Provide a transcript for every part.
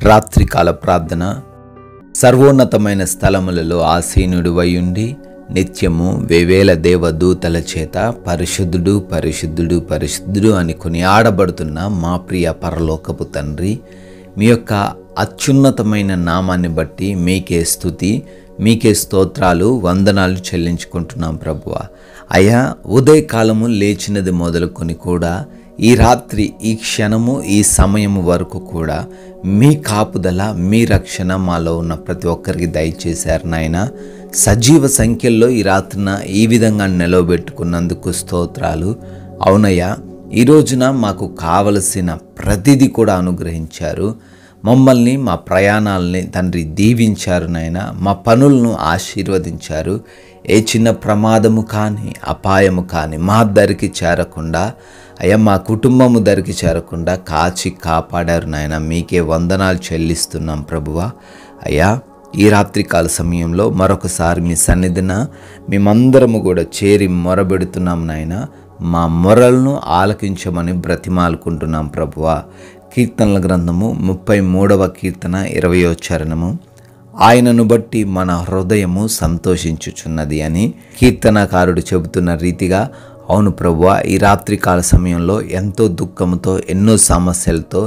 రాత్రికాల ప్రార్థన. సర్వోన్నతమైన స్థలములలో ఆసీనుడివైయుండి నిత్యము వేవేల దేవదూతల చేత పరిశుద్ధుడు పరిశుద్ధుడు పరిశుద్ధుడు అని కొనియాడబడుతున్న మా ప్రియ పరలోకపు తండ్రి, మీ యొక్క అత్యున్నతమైన నామాన్ని బట్టి మీకే స్తుతి, మీకే స్తోత్రాలు, వందనాలు చెల్లించుకుంటున్నాం ప్రభువా. అయ్యా, ఉదయకాలము లేచినది మొదలుకొని కూడా ఈ రాత్రి, ఈ క్షణము, ఈ సమయము వరకు కూడా మీ కాపుదల, మీ రక్షణ మాలో ఉన్న ప్రతి ఒక్కరికి దయచేశారు నాయన. సజీవ సంఖ్యల్లో ఈ రాత్రిన ఈ విధంగా నిలవబెట్టుకున్నందుకు స్తోత్రాలు. అవునయ్యా, ఈ రోజున మాకు కావలసిన ప్రతిదీ కూడా అనుగ్రహించారు. మమ్మల్ని, మా ప్రయాణాలని తండ్రి దీవించారు నాయన. మా పనులను ఆశీర్వదించారు. ఏ చిన్న ప్రమాదము కానీ, అపాయము కానీ మా దరికి చేరకుండా, అయ్యా మా కుటుంబము దరికి చేరకుండా కాచి కాపాడారు నాయన. మీకే వందనాలు చెల్లిస్తున్నాం ప్రభువా. అయ్యా, ఈ రాత్రికాల సమయంలో మరొకసారి మీ సన్నిధిన మేమందరము కూడా చేరి మొరబెడుతున్నాం నాయన. మా మొరలను ఆలకించమని బ్రతిమాలుకుంటున్నాం ప్రభువా. కీర్తనల గ్రంథము 33వ కీర్తన 20వ చరణము, ఆయనను బట్టి మన హృదయము సంతోషించుచున్నది అని కీర్తనకారుడు చెబుతున్న రీతిగా, అవును ప్రభువా, ఈ రాత్రికాల సమయంలో ఎంతో దుఃఖముతో, ఎన్నో సమస్యలతో,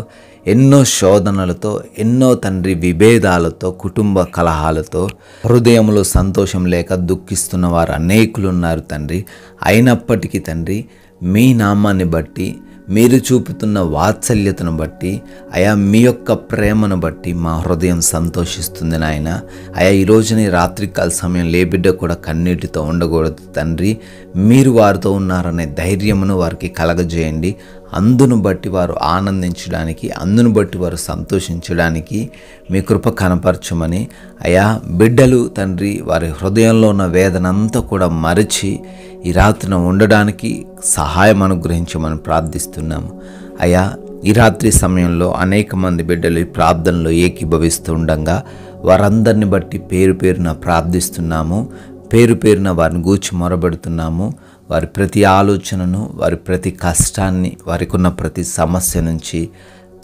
ఎన్నో శోధనలతో, ఎన్నో తండ్రి విభేదాలతో, కుటుంబ కలహాలతో హృదయంలో సంతోషం లేక దుఃఖిస్తున్న వారు అనేకులు ఉన్నారు తండ్రి. అయినప్పటికీ తండ్రి, మీ నామాన్ని బట్టి, మీరు చూపుతున్న వాత్సల్యతను బట్టి, అయా మీ యొక్క ప్రేమను బట్టి మా హృదయం సంతోషిస్తుంది నాయన. అయా, ఈ రోజుని రాత్రికాల సమయం ఏ బిడ్డ కూడా కన్నీటితో ఉండకూడదు తండ్రి. మీరు వారితో ఉన్నారనే ధైర్యమును వారికి కలగజేయండి. అందును బట్టి వారు ఆనందించడానికి, అందును బట్టి వారు సంతోషించడానికి మీ కృప కనపరచమని, అయా బిడ్డలు తండ్రి వారి హృదయంలో ఉన్న వేదనంతా కూడా మరచి ఈ రాత్రిన ఉండడానికి సహాయం అనుగ్రహించమని ప్రార్థిస్తున్నాము. అయా, ఈ రాత్రి సమయంలో అనేక మంది బిడ్డలు ఈ ప్రార్థనలో ఏకీభవిస్తూ ఉండగా వారందరిని బట్టి పేరు పేరున ప్రార్థిస్తున్నాము. పేరు పేరున వారిని గూర్చి మొరబెడుతున్నాము. వారి ప్రతి ఆలోచనను, వారి ప్రతి కష్టాన్ని, వారికి ఉన్న ప్రతి సమస్య నుంచి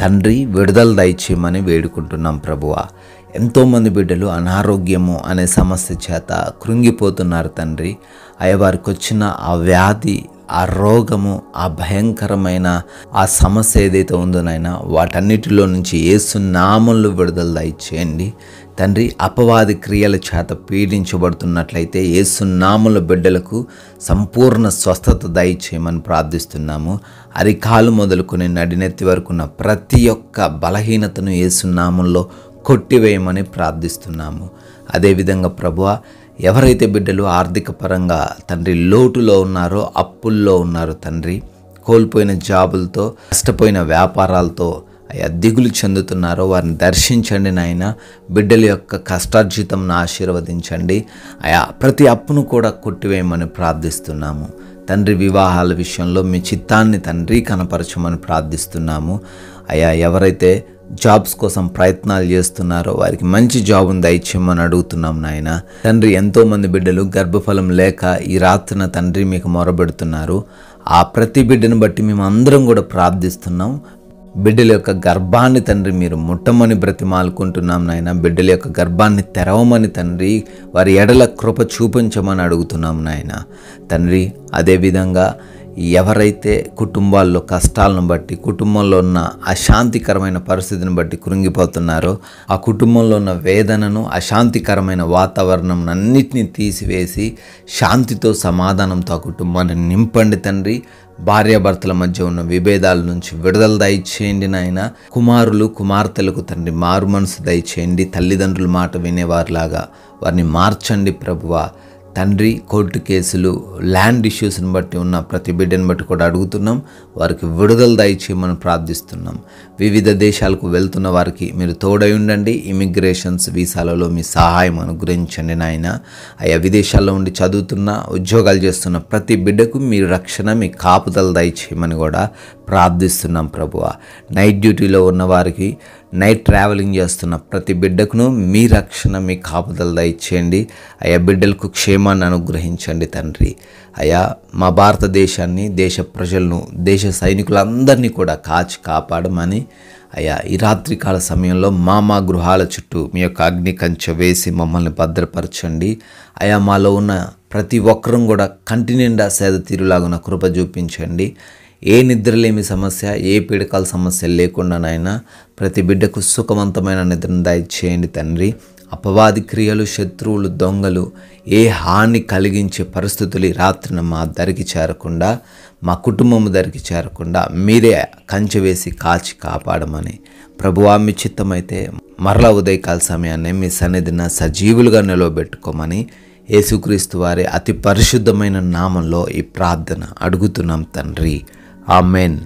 తండ్రి విడుదల దయచేయమని వేడుకుంటున్నాం ప్రభువా. ఎంతోమంది బిడ్డలు అనారోగ్యము అనే సమస్య చేత కృంగిపోతున్నారు తండ్రి. అయ్యా, వారికి వచ్చిన ఆ వ్యాధి, ఆ రోగము, ఆ భయంకరమైన ఆ సమస్య ఏదైతే ఉందో నాయనా, వాటన్నిటిలో నుంచి యేసు నామములో విడుదల దయచేయండి తండ్రి. అపవాది క్రియల చేత పీడించబడుతున్నట్లయితే యేసు నామములో బిడ్డలకు సంపూర్ణ స్వస్థత దయచేయమని ప్రార్థిస్తున్నాము. అరికాలు మొదలుకొని నడినెత్తి వరకు ఉన్న ప్రతి ఒక్క బలహీనతను యేసు నామములో కొట్టివేయమని ప్రార్థిస్తున్నాము. అదేవిధంగా ప్రభువా, ఎవరైతే బిడ్డలు ఆర్థిక పరంగా తండ్రి లోటులో ఉన్నారో, అప్పుల్లో ఉన్నారో తండ్రి, కోల్పోయిన జాబులతో, నష్టపోయిన వ్యాపారాలతో అయ్యా దిగులు చెందుతున్నారో వారిని దర్శించండి నాయన. బిడ్డల యొక్క కష్టార్జితంను ఆశీర్వదించండి. అయా ప్రతి అప్పును కూడా కొట్టివేయమని ప్రార్థిస్తున్నాము తండ్రి. వివాహాల విషయంలో మీ చిత్తాన్ని తండ్రి కనపరచమని ప్రార్థిస్తున్నాము. అయా, ఎవరైతే జాబ్స్ కోసం ప్రయత్నాలు చేస్తున్నారో వారికి మంచి జాబును దయచేయమని అడుగుతున్నాం నాయన. తండ్రి, ఎంతోమంది బిడ్డలు గర్భఫలం లేక ఈ రాత్రిన తండ్రి మీకు మొరబెడుతున్నారు. ఆ ప్రతి బిడ్డను బట్టి మేము అందరం కూడా ప్రార్థిస్తున్నాం. బిడ్డల యొక్క గర్భాన్ని తండ్రి మీరు ముట్టమని బ్రతిమాలుకుంటున్నాం నాయన. బిడ్డల యొక్క గర్భాన్ని తెరవమని తండ్రి, వారి ఎడల కృప చూపించమని అడుగుతున్నాం నాయన తండ్రి. అదేవిధంగా ఎవరైతే కుటుంబాల్లో కష్టాలను బట్టి, కుటుంబంలో ఉన్న అశాంతికరమైన పరిస్థితిని బట్టి కృంగిపోతున్నారో, ఆ కుటుంబంలో ఉన్న వేదనను, అశాంతికరమైన వాతావరణం అన్నిటినీ తీసివేసి శాంతితో, సమాధానంతో ఆ కుటుంబాన్ని నింపండి తండ్రి. భార్యాభర్తల మధ్య ఉన్న విభేదాల నుంచి విడుదల దయచేయండి నాయన. కుమారులు, కుమార్తెలకు తండ్రి మారు మనసు దయచేయండి. తల్లిదండ్రుల మాట వినేవారిలాగా వారిని మార్చండి ప్రభువా. తండ్రి, కోర్టు కేసులు, ల్యాండ్ ఇష్యూస్ని బట్టి ఉన్న ప్రతి బిడ్డని బట్టి కూడా అడుగుతున్నాం. వారికి విడుదల దయచేయమని ప్రార్థిస్తున్నాం. వివిధ దేశాలకు వెళ్తున్న వారికి మీరు తోడై ఉండండి. ఇమిగ్రేషన్స్, వీసాలలో మీ సహాయం అనుగ్రహించండి నాయన. అయ్యా, విదేశాల్లో ఉండి చదువుతున్న, ఉద్యోగాలు చేస్తున్న ప్రతి బిడ్డకు మీరు రక్షణ, మీ కాపుదల దయచేయమని కూడా ప్రార్థిస్తున్నాం ప్రభువా. నైట్ డ్యూటీలో ఉన్న వారికి, నైట్ ట్రావెలింగ్ చేస్తున్న ప్రతి బిడ్డకును మీ రక్షణ, మీ కాపుదల దయచేయండి. అయ్యా, బిడ్డలకు క్షేమాన్ని అనుగ్రహించండి తండ్రి. అయ్యా, మా భారతదేశాన్ని, దేశ ప్రజలను, దేశ సైనికులందరినీ కూడా కాచి కాపాడమని, అయ్యా ఈ రాత్రికాల సమయంలో మా గృహాల చుట్టూ మీ యొక్క అగ్ని కంచె వేసి మమ్మల్ని భద్రపరచండి. అయ్యా మాలో ఉన్న ప్రతి ఒక్కరం కూడా కంటి నిండా సేద తీరులాగున కృప చూపించండి. ఏ నిద్రలేమి సమస్య, ఏ పీడకాల సమస్య లేకుండా నాయన ప్రతి బిడ్డకు సుఖవంతమైన నిద్రను దయచేయండి తండ్రి. అపవాది క్రియలు, శత్రువులు, దొంగలు ఏ హాని కలిగించే పరిస్థితులు ఈ రాత్రిన మా దరికి చేరకుండా, మా కుటుంబం దరికి చేరకుండా మీరే కంచె వేసి కాచి కాపాడమని ప్రభువా, మీ చిత్తమైతే మరలా ఉదయకాల సమయాన్ని మీ సన్నిధిన సజీవులుగా నిలవబెట్టుకోమని యేసుక్రీస్తు వారి అతి పరిశుద్ధమైన నామంలో ఈ ప్రార్థన అడుగుతున్నాం తండ్రి. ఆమెన్.